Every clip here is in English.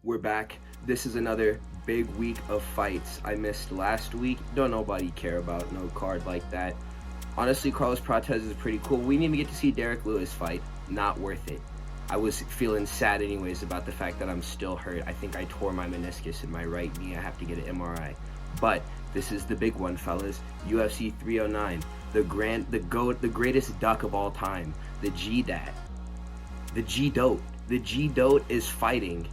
We're back. This is another big week of fights. I missed last week. Don't nobody care about no card like that. Honestly, Carlos Prates is pretty cool. We didn't even get to see Derek Lewis fight. Not worth it. I was feeling sad anyways about the fact that I'm still hurt. I think I tore my meniscus in my right knee. I have to get an MRI. But this is the big one, fellas. UFC 309. The GOAT, the greatest duck of all time. The G-Dat. The G-Dote. The G-Dote is fighting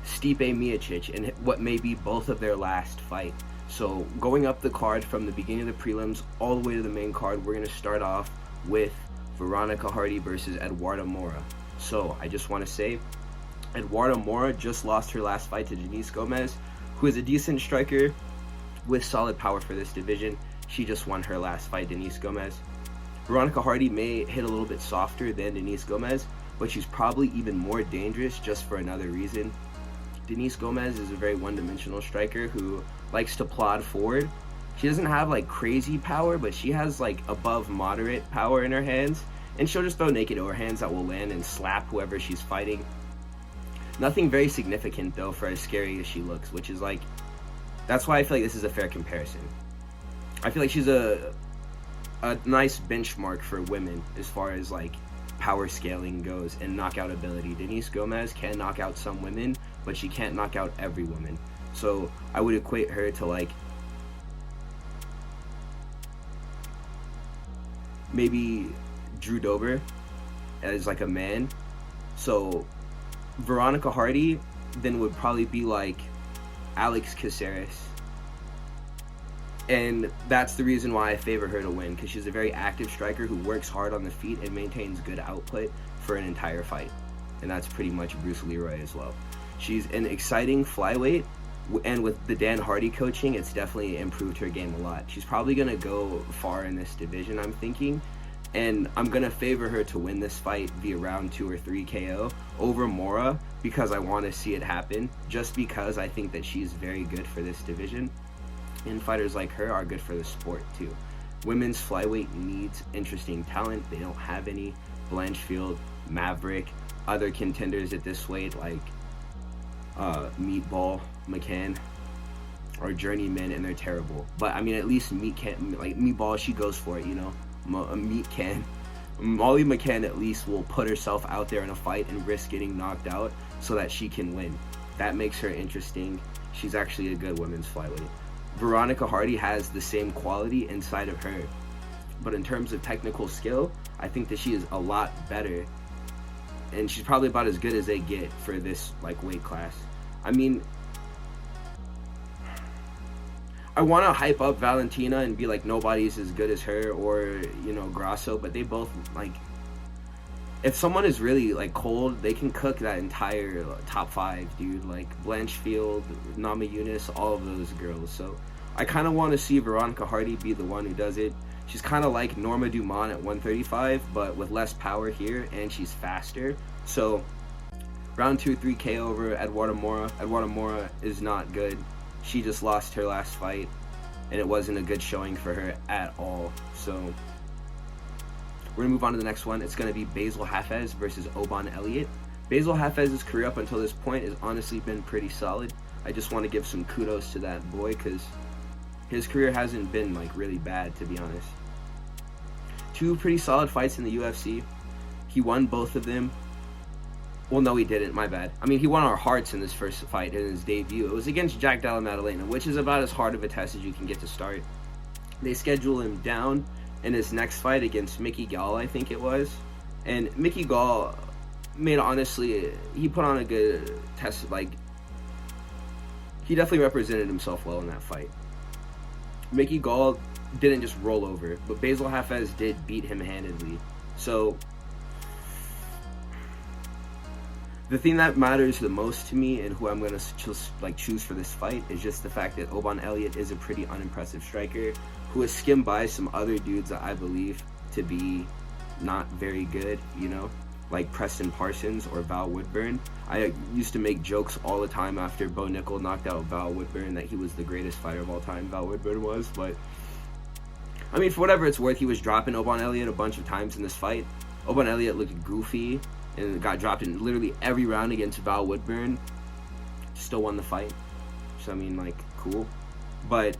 Stipe Miocic in what may be both of their last fight. So going up the card from the beginning of the prelims all the way to the main card, we're going to start off with Veronica Hardy versus Eduarda Maura. So I just want to say, Eduarda Maura just lost her last fight to Diniz Gomez, who is a decent striker with solid power for this division. She just won her last fight, Diniz Gomez. Veronica Hardy may hit a little bit softer than Diniz Gomez, but she's probably even more dangerous just for another reason. Diniz Gomez is a very one-dimensional striker who likes to plod forward. She doesn't have like crazy power, but she has like above moderate power in her hands, and she'll just throw naked overhands that will land and slap whoever she's fighting. Nothing very significant though for as scary as she looks, which is like, that's why I feel like this is a fair comparison. I feel like she's a nice benchmark for women as far as like power scaling goes and knockout ability. Diniz Gomez can knock out some women, but she can't knock out every woman. So I would equate her to like maybe Drew Dober as like a man. So Veronica Hardy then would probably be like Alex Caceres. And that's the reason why I favor her to win, because she's a very active striker who works hard on the feet and maintains good output for an entire fight. And that's pretty much Bruce Leroy as well. She's an exciting flyweight, and with the Dan Hardy coaching, it's definitely improved her game a lot. She's probably going to go far in this division, I'm thinking. And I'm going to favor her to win this fight via round 2 or 3 KO over Maura, because I want to see it happen, just because I think that she's very good for this division. And fighters like her are good for the sport too. Women's flyweight needs interesting talent. They don't have any. Blanchfield, Maverick, other contenders at this weight like Meatball, McCann are journeymen, and they're terrible. But I mean, at least Meatball, she goes for it, you know. Meat can. Molly McCann at least will put herself out there in a fight and risk getting knocked out so that she can win. That makes her interesting. She's actually a good women's flyweight. Veronica Hardy has the same quality inside of her, but in terms of technical skill, I think that she is a lot better, and she's probably about as good as they get for this like weight class. I mean, I want to hype up Valentina and be like nobody's as good as her, or you know, Grasso, but they both like, if someone is really like cold, they can cook that entire top 5, dude. Like Blanchfield, Nama Yunus, all of those girls. So I kind of want to see Veronica Hardy be the one who does it. She's kind of like Norma Dumont at 135, but with less power here, and she's faster. So round 2 or 3 KO over Eduarda Maura. Eduarda Maura is not good. She just lost her last fight, and it wasn't a good showing for her at all. So we're going to move on to the next one. It's going to be Bassil Hafez versus Oban Elliot. Bassil Hafez's career up until this point has honestly been pretty solid. I just want to give some kudos to that boy, because his career hasn't been like really bad, to be honest. 2 pretty solid fights in the UFC. He won both of them. Well, no, he didn't. My bad. I mean, he won our hearts in this first fight in his debut. It was against Jack Della Maddalena, which is about as hard of a test as you can get to start. They schedule him down in his next fight against Gall, I think it was. And Gall made, honestly, he put on a good test. Like, he definitely represented himself well in that fight. Gall didn't just roll over, but Bassil Hafez did beat him handedly. So the thing that matters the most to me and who I'm going to choose for this fight is just the fact that Oban Elliot is a pretty unimpressive striker who has skimmed by some other dudes that I believe to be not very good, you know, like Preston Parsons or Val Woodburn. I used to make jokes all the time after Bo Nickal knocked out Val Woodburn that he was the greatest fighter of all time, Val Woodburn was, but I mean, for whatever it's worth, he was dropping Oban Elliot a bunch of times in this fight. Oban Elliot looked goofy and got dropped in literally every round against Val Woodburn. still won the fight. So, I mean, like, cool. But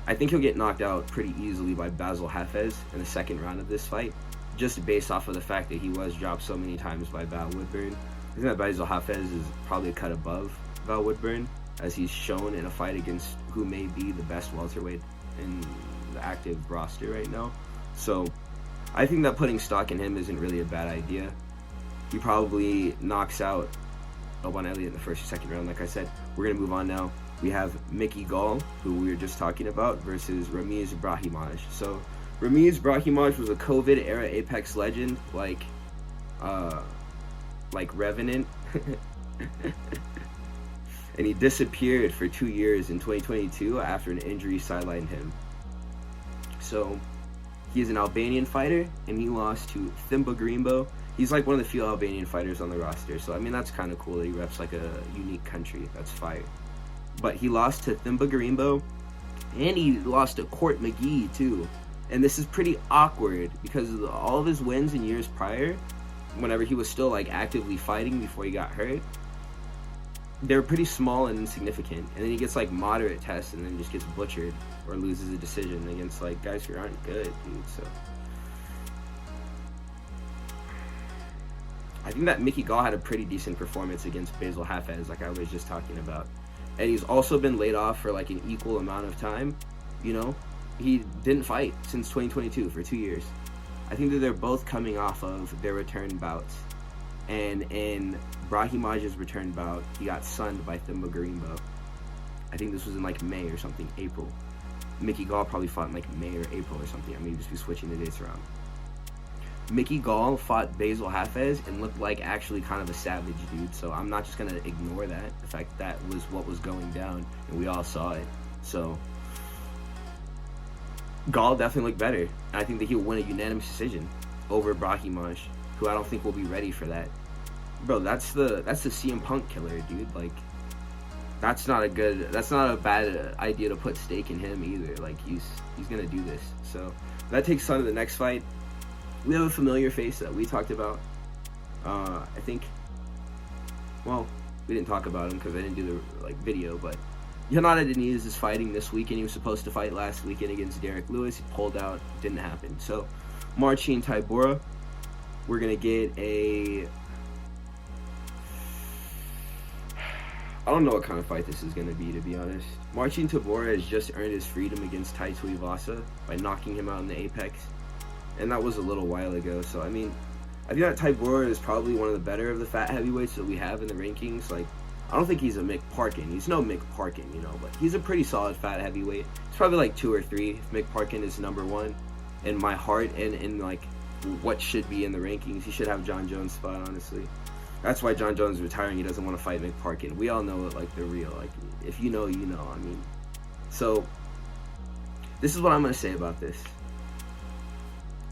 I think he'll get knocked out pretty easily by Bassil Hafez in the second round of this fight, just based off of the fact that he was dropped so many times by Val Woodburn. I think that Bassil Hafez is probably a cut above Val Woodburn, as he's shown in a fight against who may be the best welterweight in the active roster right now. So I think that putting stock in him isn't really a bad idea. He probably knocks out Oban Elliot in the first or second round. Like I said, we're going to move on now. We have Mcghee Gall, who we were just talking about, versus Ramiz Brahimaj. So Ramiz Brahimaj was a COVID-era Apex legend, like Revenant. And he disappeared for 2 years in 2022 after an injury sidelined him. So he is an Albanian fighter, and he lost to Tybura. He's like one of the few Albanian fighters on the roster. So, I mean, that's kind of cool that he reps like a unique country. That's fire. But he lost to Tybura, and he lost to Mcghee too. And this is pretty awkward because of all of his wins in years prior, whenever he was still like actively fighting before he got hurt, they're pretty small and insignificant. And then he gets like moderate tests and then just gets butchered or loses a decision against like guys who aren't good, dude. So I think that Mcghee Gall had a pretty decent performance against Bassil Hafez, like I was just talking about. And he's also been laid off for like an equal amount of time. You know, he didn't fight since 2022 for 2 years. I think that they're both coming off of their return bouts. And in Brahimaj's return bout, he got sunned by Tybura. I think this was in like May or something, April. Mcghee Gall probably fought in like May or April or something. I may just be switching the dates around. Mcghee Gall fought Bassil Hafez and looked like actually kind of a savage dude, so I'm not just going to ignore that. The fact that was what was going down, and we all saw it. So Gall definitely looked better, and I think that he'll win a unanimous decision over Brahimaj, who I don't think will be ready for that. Bro, that's the CM Punk killer, dude. Like, that's not a bad idea to put stake in him either. Like, he's going to do this. So that takes us on to the next fight. We have a familiar face that we talked about. I think, well, we didn't talk about him because I didn't do the video, but Jhonata Diniz is fighting this weekend. He was supposed to fight last weekend against Derek Lewis. He pulled out, didn't happen. So Marcin Tybura, we're gonna get a, I don't know what kind of fight this is gonna be, to be honest. Marcin Tybura has just earned his freedom against Tai Tuivasa by knocking him out in the Apex. And that was a little while ago. So, I mean, I think that Tybura is probably one of the better of the fat heavyweights that we have in the rankings. Like, I don't think he's a Mick Parkin. He's no Mick Parkin, you know, but he's a pretty solid fat heavyweight. It's probably like 2 or 3 if Mick Parkin is number 1 in my heart and in like what should be in the rankings. He should have John Jones' spot, honestly. That's why John Jones is retiring. He doesn't want to fight Mick Parkin. We all know it, like, they're real. Like, if you know, you know. I mean, so this is what I'm going to say about this.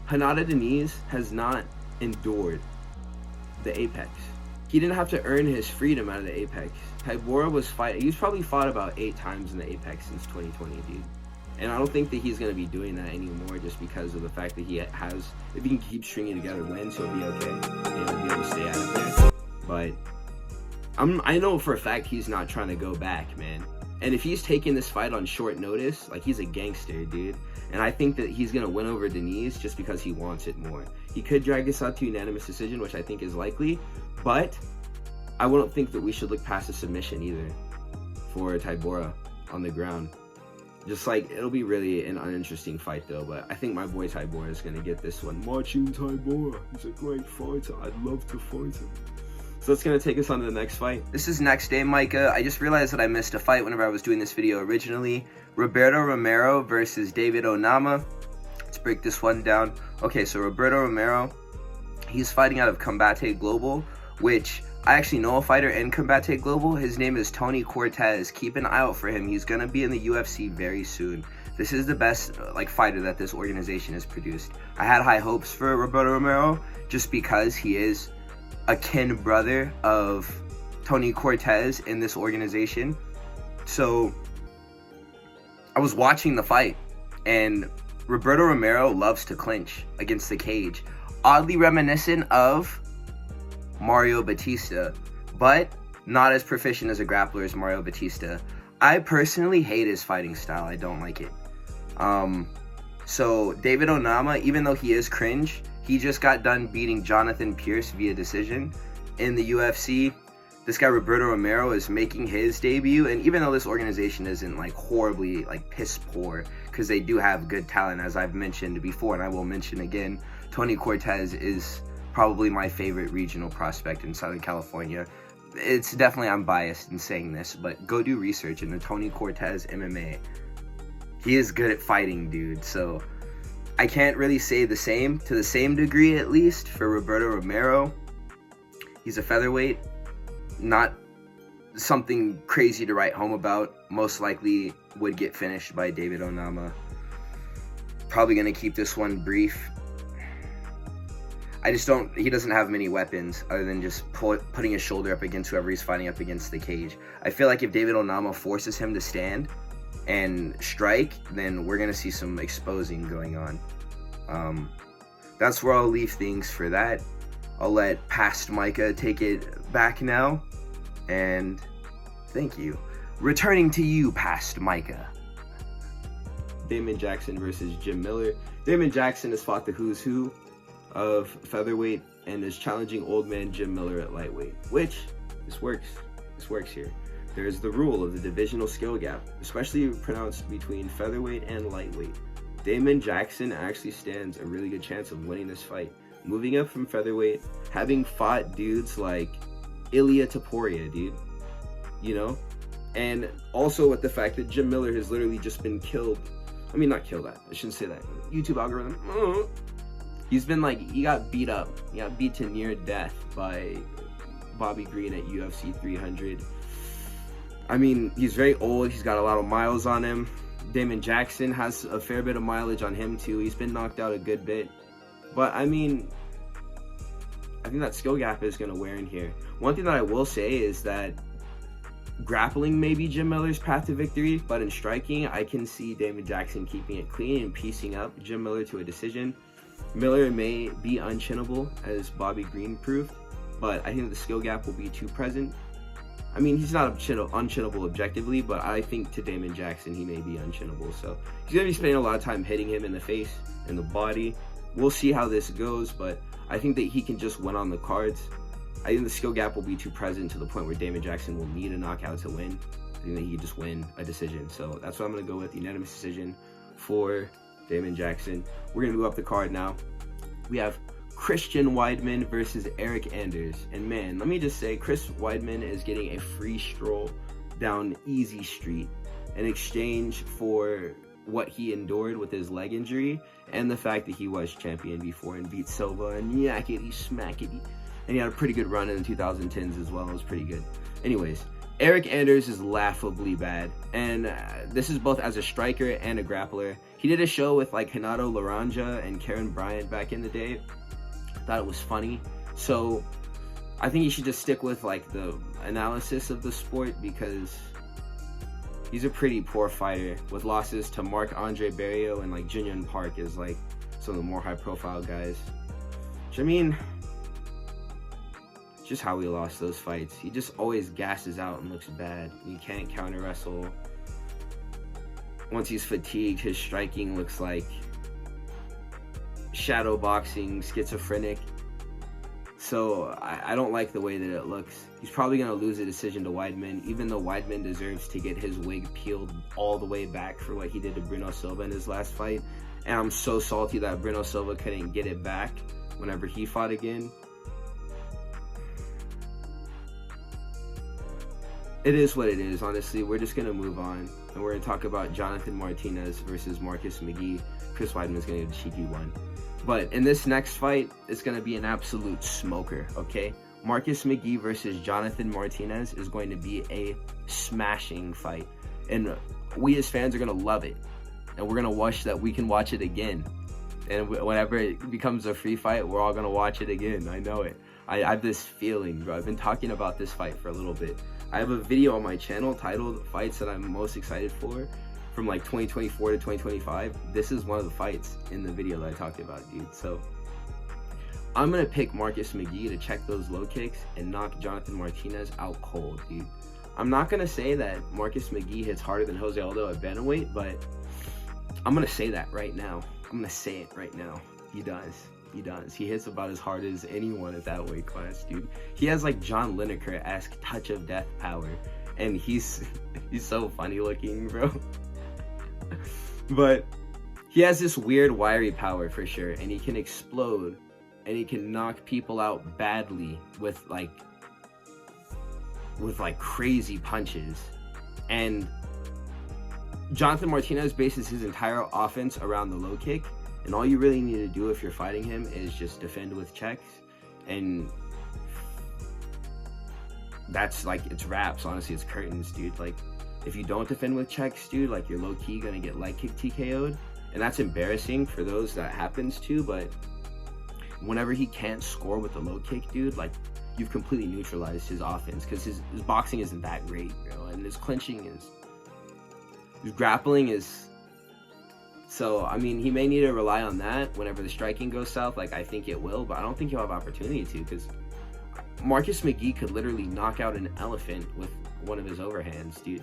Jhonata Diniz has not endured the Apex. He didn't have to earn his freedom out of the Apex. Tybura was fighting. He's probably fought about 8 times in the Apex since 2020, dude. And I don't think that he's going to be doing that anymore just because of the fact that he has, if he can keep stringing together wins, he'll be okay. And he'll be able to stay out of there. But I know for a fact he's not trying to go back, man. And if he's taking this fight on short notice, like, he's a gangster, dude. And I think that he's going to win over Diniz just because he wants it more. He could drag this out to unanimous decision, which I think is likely. But I wouldn't think that we should look past a submission either for Tybura on the ground. Just like, it'll be really an uninteresting fight though. But I think my boy Tybura is going to get this one. Marcin Tybura, he's a great fighter. I'd love to fight him. So that's going to take us on to the next fight. This is next day, Micah. I just realized that I missed a fight whenever I was doing this video originally. Roberto Romero versus David Onama. Let's break this one down. Okay, so Roberto Romero, he's fighting out of Combate Global, which I actually know a fighter in Combate Global. His name is Tony Cortez. Keep an eye out for him. He's going to be in the UFC very soon. This is the best fighter that this organization has produced. I had high hopes for Roberto Romero just because he is a kin brother of Tony Cortez in this organization. So I was watching the fight, and Roberto Romero loves to clinch against the cage. Oddly reminiscent of Mario Batista, but not as proficient as a grappler as Mario Batista. I personally hate his fighting style. I don't like it. So David Onama, even though he is cringe, he just got done beating Jonathan Pierce via decision in the UFC. This guy Roberto Romero is making his debut, and even though this organization isn't like horribly like piss poor, because they do have good talent, as I've mentioned before, and I will mention again, Tony Cortez is probably my favorite regional prospect in Southern California. It's definitely, I'm biased in saying this, but go do research into Tony Cortez MMA. He is good at fighting, dude. So I can't really say the same, to the same degree at least, for Roberto Romero. He's a featherweight. Not something crazy to write home about. Most likely would get finished by David Onama. Probably going to keep this one brief. He doesn't have many weapons other than just putting his shoulder up against whoever he's fighting up against the cage. I feel like if David Onama forces him to stand and strike, then we're going to see some exposing going on. That's where I'll leave things for that. I'll let Past Micah take it back now. And thank you. Returning to you, Past Micah. Damon Jackson versus Jim Miller. Damon Jackson has fought the who's who of featherweight and is challenging old man Jim Miller at lightweight, which this works here. There is the rule of the divisional skill gap, especially pronounced between featherweight and lightweight. Damon Jackson actually stands a really good chance of winning this fight, moving up from featherweight, having fought dudes like Ilia Topuria, dude, you know, and also with the fact that Jim Miller has literally just been killed. I mean, not killed, I shouldn't say that. YouTube algorithm. He's been like, he got beat up. He got beat to near death by Bobby Green at UFC 300. I mean, he's very old. He's got a lot of miles on him. Damon Jackson has a fair bit of mileage on him too. He's been knocked out a good bit. But I mean, I think that skill gap is going to wear in here. One thing that I will say is that grappling may be Jim Miller's path to victory, but in striking, I can see Damon Jackson keeping it clean and piecing up Jim Miller to a decision. Miller may be unchinnable, as Bobby Green proved, but I think the skill gap will be too present. I mean, he's not unchinnable objectively, but I think to Damon Jackson, he may be unchinnable. So he's going to be spending a lot of time hitting him in the face, in the body. We'll see how this goes, but I think that he can just win on the cards. I think the skill gap will be too present to the point where Damon Jackson will need a knockout to win. I think that he can just win a decision. So that's what I'm going to go with, unanimous decision for Damon Jackson. We're going to move up the card now. We have Christian Weidman versus Eryk Anders. And man, let me just say, Chris Weidman is getting a free stroll down easy street in exchange for what he endured with his leg injury and the fact that he was champion before and beat Silva and yakety smackety. And he had a pretty good run in the 2010s as well. It was pretty good. Anyways, Eryk Anders is laughably bad. And this is both as a striker and a grappler. He did a show with like Renato Laranja and Karen Bryant back in the day. Thought it was funny. So I think you should just stick with like the analysis of the sport, because he's a pretty poor fighter with losses to Marc-Andre Barrio and like Jin Park is like some of the more high profile guys. Which, I mean, just how he lost those fights. He just always gasses out and looks bad. You can't counter wrestle. Once he's fatigued, his striking looks like shadow boxing, schizophrenic. So I don't like the way that it looks. He's probably going to lose a decision to Weidman, even though Weidman deserves to get his wig peeled all the way back for what he did to Bruno Silva in his last fight. And I'm so salty that Bruno Silva couldn't get it back whenever he fought again. It is what it is, honestly. We're just going to move on. And we're going to talk about Jonathan Martinez versus Marcus Mcghee. Chris Weidman's going to get the cheeky one. But in this next fight, it's going to be an absolute smoker, okay? Marcus Mcghee versus Jonathan Martinez is going to be a smashing fight. And we as fans are going to love it. And we're going to wish that we can watch it again. And whenever it becomes a free fight, we're all going to watch it again. I know it. I have this feeling, bro. I've been talking about this fight for a little bit. I have a video on my channel titled Fights That I'm Most Excited For from like 2024 to 2025. This is one of the fights in the video that I talked about, dude. So I'm going to pick Marcus Mcghee to check those low kicks and knock Jonathan Martinez out cold, dude. I'm not going to say that Marcus Mcghee hits harder than Jose Aldo at bantamweight, but I'm going to say that right now. I'm going to say it right now. He does. He does. He hits about as hard as anyone at that weight class, dude. He has like John Lineker-esque touch of death power, and he's so funny looking, bro. But he has this weird wiry power for sure, and he can explode, and he can knock people out badly with like crazy punches. And Jonathan Martinez bases his entire offense around the low kick, and all you really need to do if you're fighting him is just defend with checks, and that's like, it's wraps. Honestly, it's curtains, dude. Like, if you don't defend with checks, dude, like, you're low-key gonna get light kick TKO'd, and that's embarrassing for those that happens to. But whenever he can't score with the low kick, dude, like, you've completely neutralized his offense, because his boxing isn't that great, bro, and his clinching is, his grappling is. So, I mean, he may need to rely on that whenever the striking goes south. Like, I think it will, but I don't think he'll have opportunity to, because Marcus Mcghee could literally knock out an elephant with one of his overhands, dude.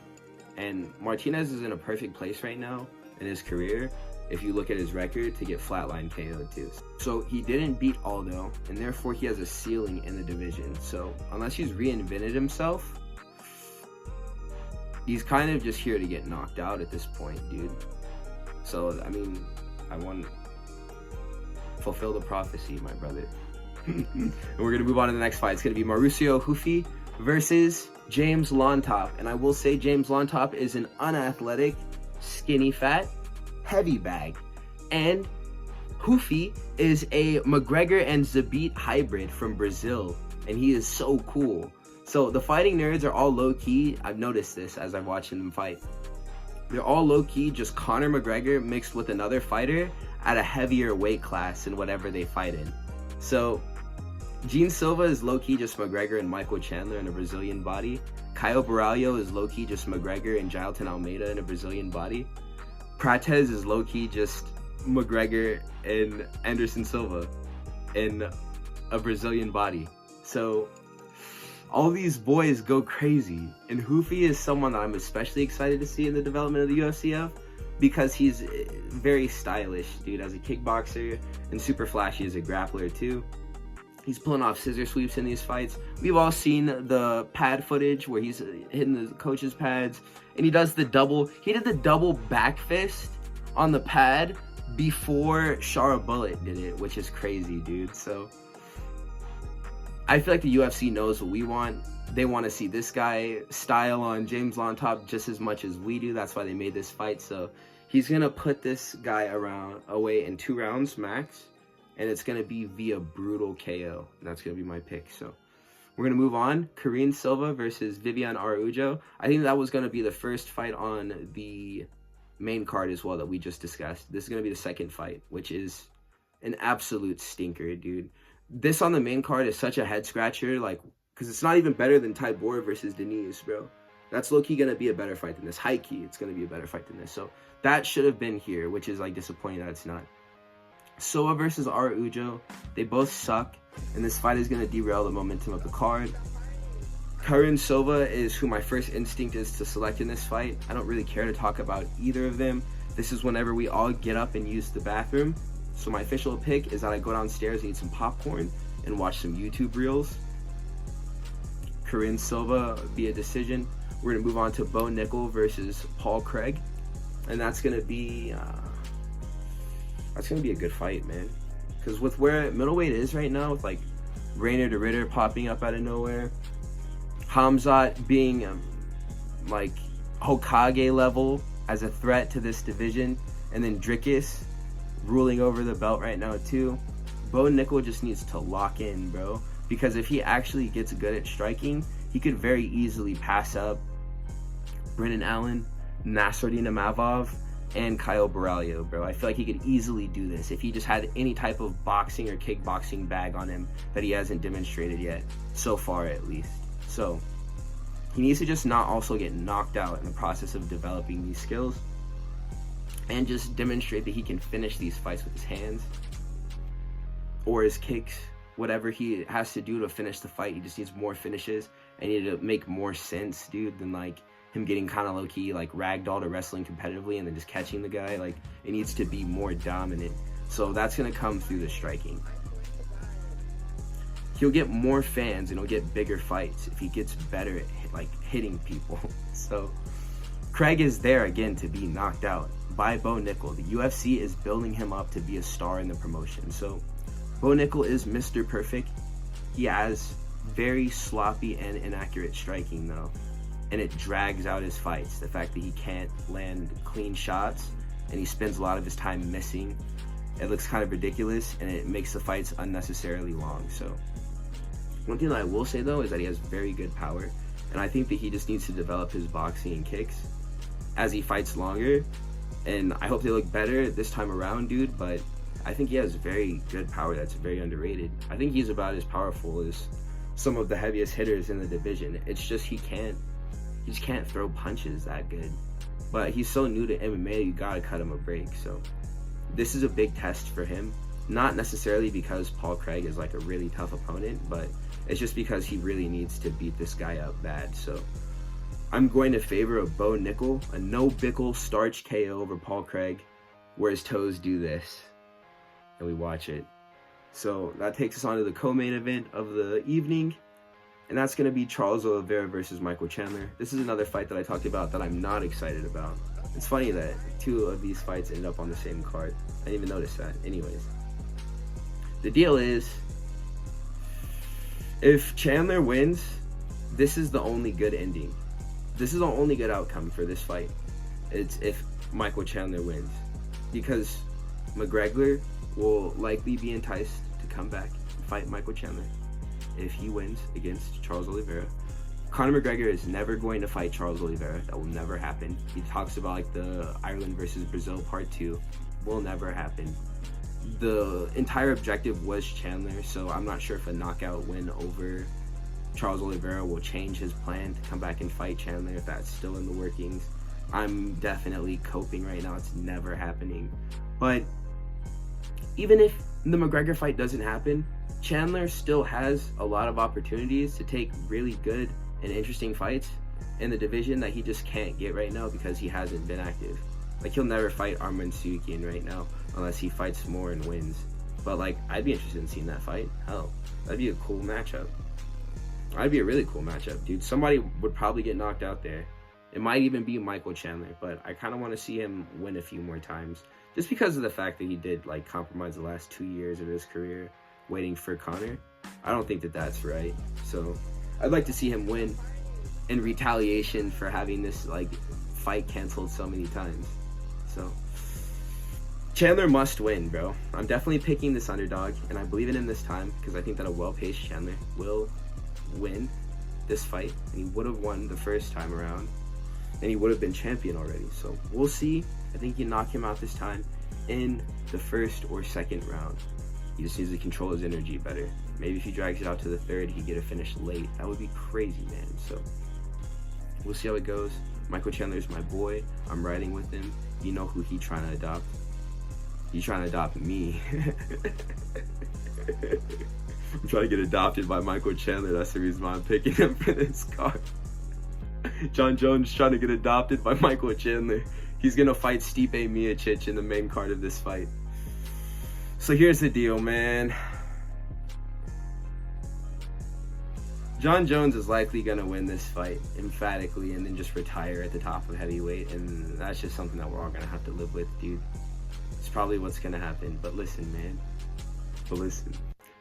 And Martinez is in a perfect place right now in his career, if you look at his record, to get flatline KO'd too. So he didn't beat Aldo, and therefore he has a ceiling in the division. So unless he's reinvented himself, he's kind of just here to get knocked out at this point, dude. So, I mean, I want to fulfill the prophecy, my brother. And we're going to move on to the next fight. It's going to be Mauricio Ruffy versus James Llontop. And I will say James Llontop is an unathletic, skinny fat, heavy bag. And Ruffy is a McGregor and Zabit hybrid from Brazil. And he is so cool. So the fighting nerds are all low-key. I've noticed this as I've watched them fight. They're all low-key just Conor McGregor mixed with another fighter at a heavier weight class in whatever they fight in. So Gene Silva is low-key just McGregor and Michael Chandler in a Brazilian body. Caio Borralho is low-key just McGregor and Jailton Almeida in a Brazilian body. Prates is low-key just McGregor and Anderson Silva in a Brazilian body. So all these boys go crazy, and Ruffy is someone that I'm especially excited to see in the development of the UFC because he's very stylish, dude, as a kickboxer, and super flashy as a grappler too. He's pulling off scissor sweeps in these fights. We've all seen the pad footage where he's hitting the coach's pads, and he did the double back fist on the pad before Shara Bullet did it, which is crazy, dude. So I feel like the UFC knows what we want. They want to see this guy style on James Llontop just as much as we do. That's why they made this fight. So he's going to put this guy away in 2 rounds max. And it's going to be via brutal KO. And that's going to be my pick. So we're going to move on. Karine Silva versus Viviane Araujo. I think that was going to be the first fight on the main card as well that we just discussed. This is going to be the second fight, which is an absolute stinker, dude. This on the main card is such a head scratcher, like, because it's not even better than Tybura versus Diniz, bro. That's low-key going to be a better fight than this. High-key, it's going to be a better fight than this. So that should have been here, which is, like, disappointing that it's not. Silva versus Araujo, they both suck, and this fight is going to derail the momentum of the card. Karine Silva is who my first instinct is to select in this fight. I don't really care to talk about either of them. This is whenever we all get up and use the bathroom. So my official pick is that I go downstairs and eat some popcorn and watch some YouTube reels. Karine Silva via decision. We're going to move on to Bo Nickal versus Paul Craig. And that's going to be a good fight, man. Because with where middleweight is right now, with like Rainer de Ritter popping up out of nowhere, Hamzat being like Hokage level as a threat to this division, and then Dricus ruling over the belt right now too. Bo Nickal just needs to lock in, bro. Because if he actually gets good at striking, he could very easily pass up Brendan Allen, Nasruddin Imavov, and Caio Borralho, bro. I feel like he could easily do this if he just had any type of boxing or kickboxing bag on him that he hasn't demonstrated yet, so far at least. So he needs to just not also get knocked out in the process of developing these skills, and just demonstrate that he can finish these fights with his hands or his kicks whatever he has to do to finish the fight. He just needs more finishes, and he need to make more sense, dude, than like him getting kind of low-key like ragdolled or wrestling competitively and then just catching the guy. Like, it needs to be more dominant. So that's gonna come through the striking. He'll get more fans and he'll get bigger fights if he gets better at like hitting people. So Craig is there again to be knocked out by Bo Nickal. The UFC is building him up to be a star in the promotion. So Bo Nickal is Mr. Perfect. He has very sloppy and inaccurate striking though, and it drags out his fights. The fact that he can't land clean shots and he spends a lot of his time missing, it looks kind of ridiculous, and it makes the fights unnecessarily long. So one thing that I will say though is that he has very good power, and I think that he just needs to develop his boxing and kicks as he fights longer, and I hope they look better this time around, dude. But I think he has very good power that's very underrated. I think he's about as powerful as some of the heaviest hitters in the division. It's just he just can't throw punches that good. But he's so new to MMA, you gotta cut him a break. So this is a big test for him. Not necessarily because Paul Craig is like a really tough opponent, but it's just because he really needs to beat this guy up bad. So I'm going to favor a Bo Nickal, a no-bickle starch KO over Paul Craig, where his toes do this, and we watch it. So that takes us on to the co-main event of the evening, and that's going to be Charles Oliveira versus Michael Chandler. This is another fight that I talked about that I'm not excited about. It's funny that two of these fights ended up on the same card. I didn't even notice that. Anyways, the deal is, if Chandler wins, this is the only good ending. This is the only good outcome for this fight. It's if Michael Chandler wins, because McGregor will likely be enticed to come back and fight Michael Chandler if he wins against Charles Oliveira. Conor McGregor is never going to fight Charles Oliveira. That will never happen. He talks about like the Ireland versus Brazil part 2. Will never happen. The entire objective was Chandler, so I'm not sure if a knockout win over Charles Oliveira will change his plan to come back and fight Chandler, if that's still in the workings. I'm definitely coping right now. It's never happening. But even if the McGregor fight doesn't happen, Chandler still has a lot of opportunities to take really good and interesting fights in the division that he just can't get right now because he hasn't been active. Like, he'll never fight Arman Tsarukyan right now unless he fights more and wins. But like, I'd be interested in seeing that fight. Hell, that'd be a cool matchup. That'd be a really cool matchup, dude. Somebody would probably get knocked out there. It might even be Michael Chandler, but I kind of want to see him win a few more times, just because of the fact that he did like compromise the last 2 years of his career waiting for Conor. I don't think that that's right. So I'd like to see him win in retaliation for having this like fight canceled so many times. So Chandler must win, bro. I'm definitely picking this underdog, and I believe in him this time because I think that a well-paced Chandler will win this fight, and he would have won the first time around, and he would have been champion already. So we'll see. I think you knock him out this time in the first or second round. He just needs to control his energy better. Maybe if he drags it out to the third, he get a finish late. That would be crazy, man. So we'll see how it goes. Michael Chandler's my boy. I'm riding with him. You know who he trying to adopt. He's trying to adopt me. I'm trying to get adopted by Michael Chandler. That's the reason why I'm picking him for this card. Jon Jones trying to get adopted by Michael Chandler. He's going to fight Stipe Miocic in the main card of this fight. So here's the deal, man. Jon Jones is likely going to win this fight emphatically and then just retire at the top of heavyweight. And that's just something that we're all going to have to live with, dude. It's probably what's going to happen. But listen, man.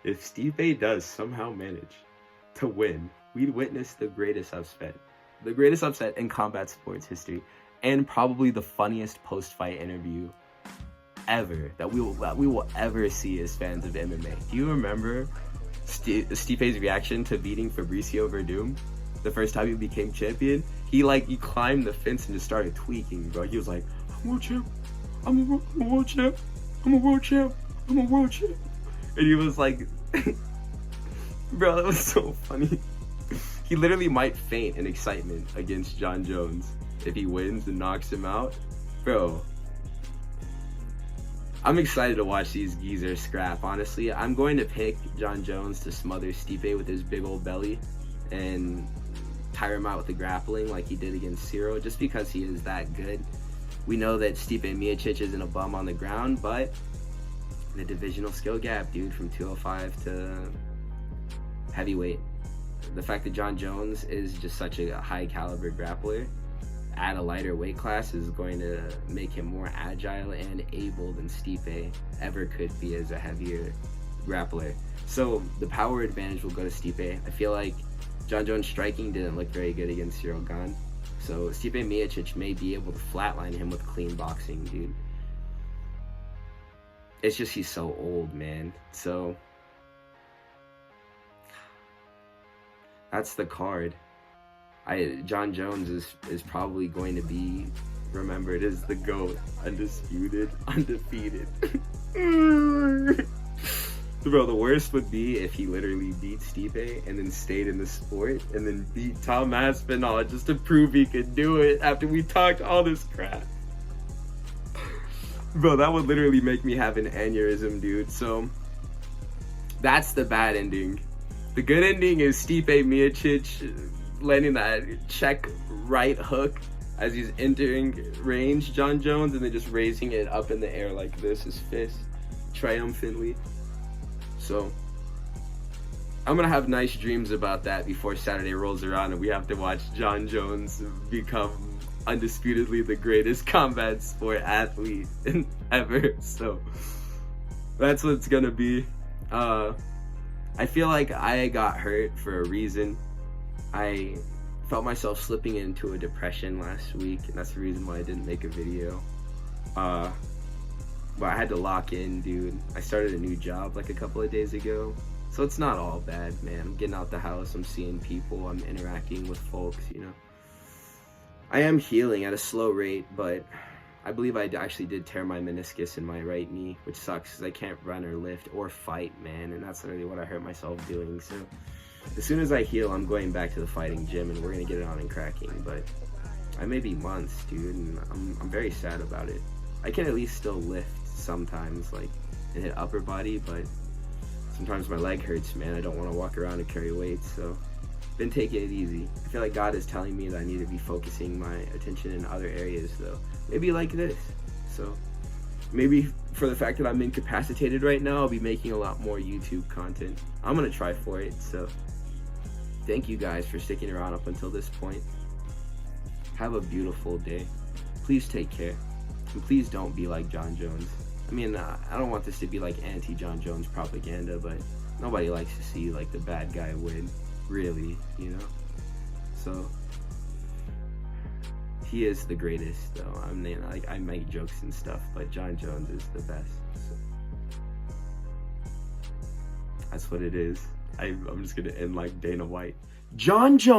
If Stipe does somehow manage to win, we'd witness the greatest upset in combat sports history, and probably the funniest post-fight interview ever that we will ever see as fans of MMA. Do you remember Stipe's reaction to beating Fabricio Verdum the first time he became champion? He climbed the fence and just started tweaking, bro. He was like, "I'm world champ. I'm a world champ. I'm a world champ. I'm a world champ." And he was like, bro, that was so funny. He literally might faint in excitement against Jon Jones if he wins and knocks him out. Bro, I'm excited to watch these geezers scrap, honestly. I'm going to pick Jon Jones to smother Stipe with his big old belly and tire him out with the grappling like he did against Ciro, just because he is that good. We know that Stipe Miocic isn't a bum on the ground, but the divisional skill gap, dude, from 205 to heavyweight. The fact that Jon Jones is just such a high caliber grappler at a lighter weight class is going to make him more agile and able than Stipe ever could be as a heavier grappler. So the power advantage will go to Stipe. I feel like Jon Jones' striking didn't look very good against Cyril Gane. So Stipe Miocic may be able to flatline him with clean boxing, dude. It's just he's so old, man. So that's the card. Jon Jones is probably going to be remembered as the GOAT, undisputed, undefeated. Bro, the worst would be if he literally beat Stipe and then stayed in the sport and then beat Tom Aspinall just to prove he could do it after we talked all this crap. Bro, that would literally make me have an aneurysm, dude. So that's the bad ending. The good ending is Stipe Miocic landing that check right hook as he's entering range, Jon Jones, and then just raising it up in the air like this, his fist, triumphantly. So I'm gonna have nice dreams about that before Saturday rolls around and we have to watch Jon Jones become undisputedly the greatest combat sport athlete ever. So that's what it's gonna be. I feel like I got hurt for a reason. I felt myself slipping into a depression last week, and that's the reason why I didn't make a video. But I had to lock in, dude. I started a new job like a couple of days ago, so it's not all bad, man. I'm getting out the house, I'm seeing people, I'm interacting with folks, you know. I am healing at a slow rate, but I believe I actually did tear my meniscus in my right knee, which sucks because I can't run or lift or fight, man, and that's literally what I hurt myself doing. So as soon as I heal, I'm going back to the fighting gym and we're gonna get it on and cracking. But I may be months, dude, and I'm very sad about it. I can at least still lift sometimes, like, and hit upper body, but sometimes my leg hurts, man. I don't want to walk around and carry weights, so been taking it easy. I feel like God is telling me that I need to be focusing my attention in other areas, though. Maybe like this. So maybe for the fact that I'm incapacitated right now, I'll be making a lot more YouTube content. I'm gonna try for it. So thank you guys for sticking around up until this point. Have a beautiful day. Please take care. And please don't be like Jon Jones. I mean, I don't want this to be like anti-Jon Jones propaganda, but nobody likes to see like the bad guy win, really, you know? So he is the greatest, though. I mean, like, I make jokes and stuff, but Jon Jones is the best. So that's what it is. I'm just gonna end like Dana White. Jon Jones.